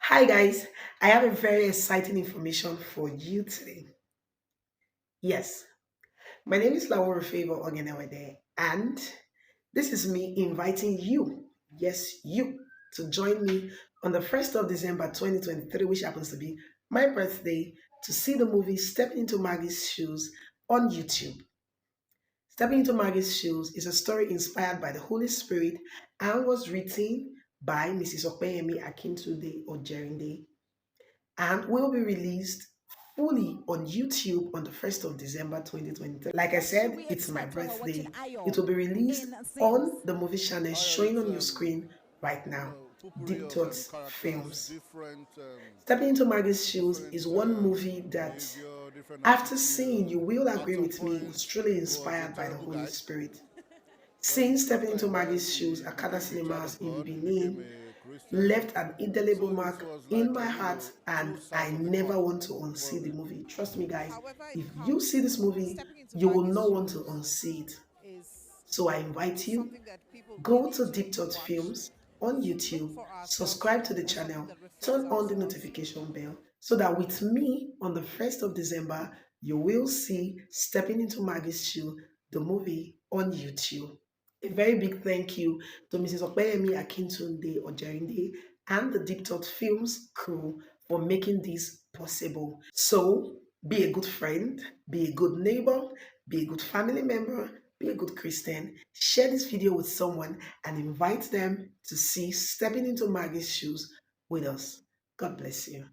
Hi guys, I have a very exciting information for you today. Yes, my name is Laura Favor Ogenewede, and this is me inviting you, yes, you, to join me on the 1st of December 2023, which happens to be my birthday, to see the movie Step Into Maggie's Shoes on YouTube. Stepping into Maggie's Shoes is a story inspired by the Holy Spirit and was written by Mrs. Opeyemi Akintunde Ojerinde and will be released fully on YouTube on the 1st of December 2023. Like I What should said, we it's my expect when we're watching birthday. It Ayo will be released in Sims? on the movie channel All showing right, on your screen right now. potpourri Deep of Thoughts characters, Films. different, Stepping into Maggie's Shoes different is one movie that, behavior, different after seeing, you attitude. will At agree some with me, point, was truly he was a inspired by the terrible Holy guy. Spirit. Then Seeing Stepping after a into while, Maggie's Shoes, he Akada became a child Cinemas of in God. He became Benin, a Christian. left an indelible So it mark was in like my heart, two and I sides of a never coin want to for unsee the him. movie. Trust me, guys, However, it if you counts, see this movie, stepping into you will Maggie's not want to shoes unsee it. is So I invite is you, something that people really go need to to Deep Thought watch. Films on Look YouTube, for ourselves subscribe to the or something channel, that reflects turn on the ourselves. notification bell so that with me on the 1st of December, you will see Stepping into Maggie's Shoe, the movie on YouTube. A very big thank you to Mrs. Opeyemi Akintunde Ojerinde and the Deep Thought Films crew for making this possible. So be a good friend, be a good neighbor, be a good family member, be a good Christian. Share this video with someone and invite them to see Stepping into Maggie's Shoes with us. God bless you.